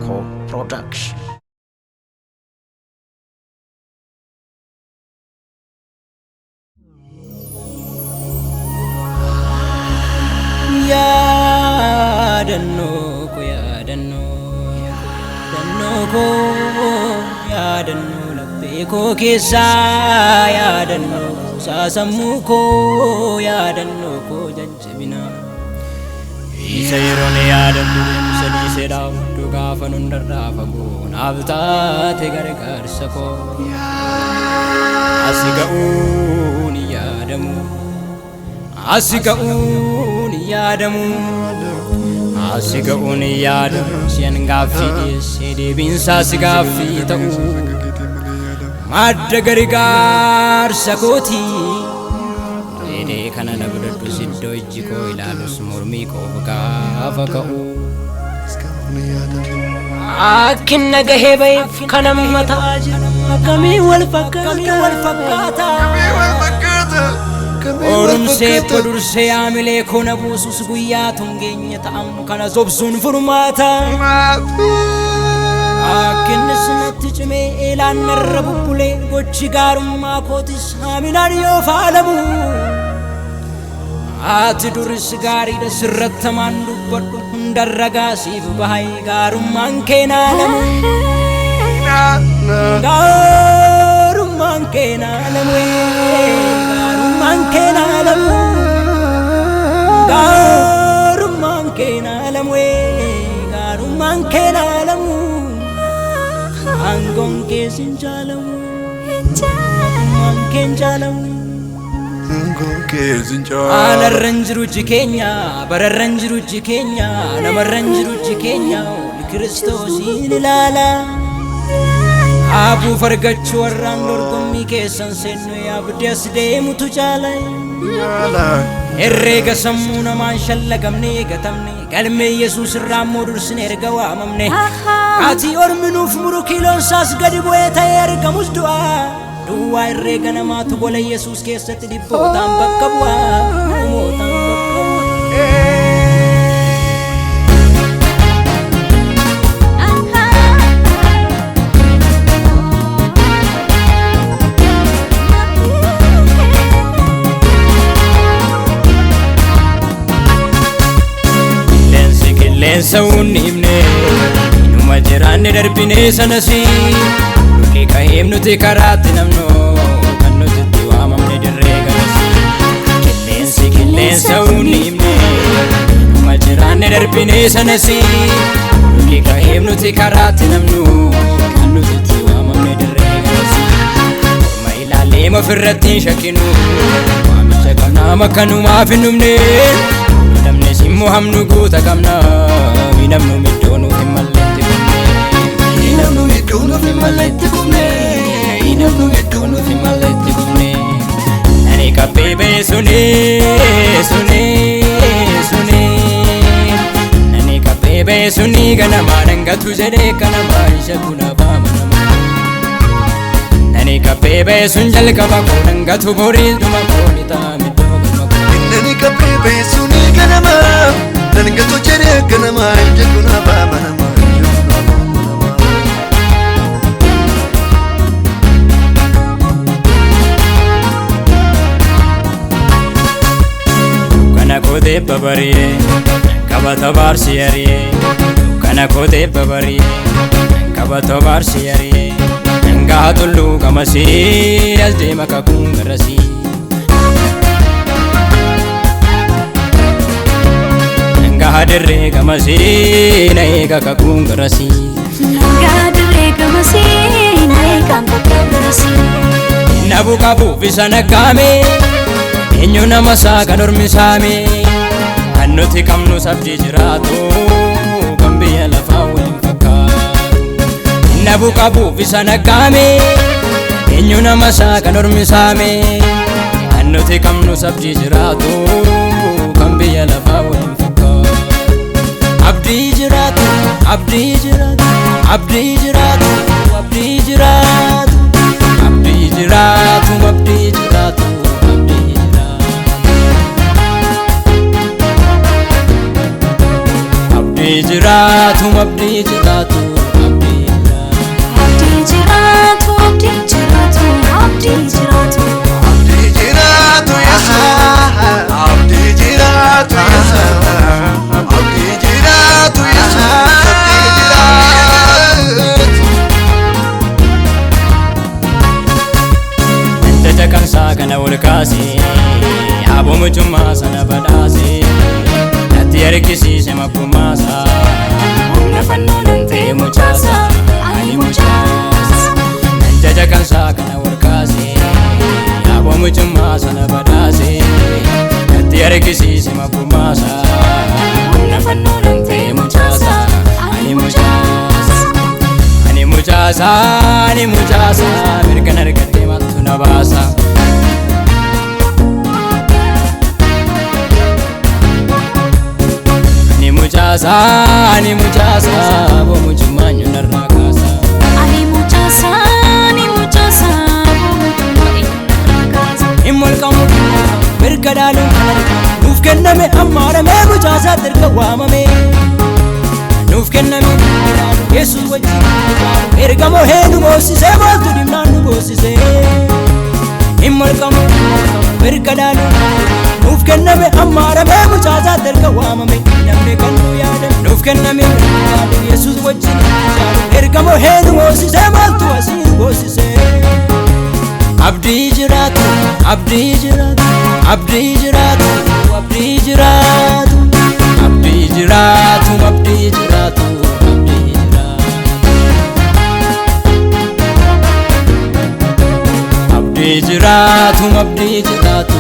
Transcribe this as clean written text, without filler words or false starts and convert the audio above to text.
Miracle Production. Yaadannoo laphee koo keessaa yaadannoo sammuu koo yaadannoo koo jajjabinaa isa yeroon yaadadhu sadii seedhaawwadhu gaafa hundarraa fagoo naaf taate gargaarsa koo asi ga'uun yaadamu Asiga'uun yaadamu si'an gaaffii dhiyeessee deebiinsaa si gaaffii ta'u madda gargaarsa kooti dheedhee kana na biradhus iddoo ijji koo ilaalus mormii koo gaafa ka'u akkin nagahee ba'eef kan ammataa jira akkamii wal fakkaata Orumsee podursee aamilee koona buusus guyyaa tungeenya ta'amu kana zobsuun furmaata akkinnis natti cimee eelaan narra bubbulee gochi gaarummaa kootis haaminaan yoo faalamu ati duris gaariidha sirratti hamaan dubbadhu hundarra gaasiif bahay gaarummaan kee naalamu gaarummaan kee naalamu Garumman kena alamu Anggon kesin jalamu Mungkin jalamu Anggon kesin jalamu Ala ranjiru jikenya Bara ranjiru jikenya Nama ranjiru jikenya Kristos ilala Abu fargachu warran dorgommi keessan sennu yaabdi as deemutu jaalay herreega sammuu namaan shallagamne gatamne galmee Yesuus irraa immoo dursine erga waamamne ati orminuuf muru kiiloon saas gadi bu'ee ta'ee argamus du'aa herreega namaatu gola Yesuus keessatti dhibbootaan bakka bu'aa Saun nimne inuma jiraanne darbine sanasi nuti kaheem nuti karaatti namno kan nuti itti waamamne dirree galasi qilleensa saun nimne inuma jiraanne darbine sanasi nuti kaheem nuti karaatti namno kan nuti itti waamamne dirree galasi orma ilaalee mafirratti hin shakkinu waamicha qabnaa makkanumaaf hin dhumne namni simmoo hamnu guuta qabna namnu middoonu fi malleetti kumne namnu middoonu fi malleetti kumne namnu middoonu fi malleetti kumne ani kabbee bee suni ani kabbee bee suni ganamaa dhangatu jedhee kanamaa isha kuna baama namaa ani kabbee bee sun jalqaba koo dhangatu borii dhuma koo ni ta'a middoo gama koo ani kabbee bee suni ganamaa Nangatu jere ganama jekuna baba nama Kana kote babariye kabata barsiyariye kana kote babariye kabata barsiyariye nga tullu kamasi asde makakungarasi Gadre gamasi na eka kakungarasi Gadre gamasi na eka kakungarasi Nabu kabu visana kame Enyo namasa kanormisame Annuti kamnu sabji jiraatu Kambiya lafa walin fakkaatu Nabu kabu visana kame Enyo namasa kanormisame Annuti kamnu sabji jiraatu Kambiya lafa walin fakkaatu Abdi jiratu, abdi jiratu, abdi jiratu, abdi jiratu, abdi jiratu, abdi jiratu, abdi jiratu. Abdi jiratu, abdi jiratu. abdii jiraatu Yesuus abdii jiraatu. Nanta kansaa kana ol kaasee aboo mucummaa sana badhaasee natti harkisiise makkumaasaa humna fannoo nan ta'e mucaasaa ani mucaasa. Nanta kansaa kana ol kaasee aboo mucummaa sana badhaasee natti harkisiise makkumaasaa humna fannoo nan ta'e mucaasaa ani mucaasa. Ani mucaasa ani mucaasa mirga argattee maaltu na baasa. Ani mucaasa aboo mucummaa nyuunarraa kaasa. Ani mucaasa aboo mucummaa nyuunarraa kaasa. Imolqamu mirga dhaaluun nuuf kenname ammaaramee mucaasaatti erga waamame. Nuuf kenname Yesuus wajjin erga moohee nu boosisee maaltu dhimnaan nu boosisee. Imolqamu mirga dhaaluun nuuf kenname ammaaramee mucaasaatti erga waamame. Namni kan nu yaada nuuf kenname Yesuus wajjin erga moohee nu boosisee maaltu asii nu boosisee. Abdii jiraatu abdii jiraatu abdii jiraatu abdii jiraatu abdii jiraatu abdii jiraatu abdii jiraatu abdii jiraatu abdii jiraatu.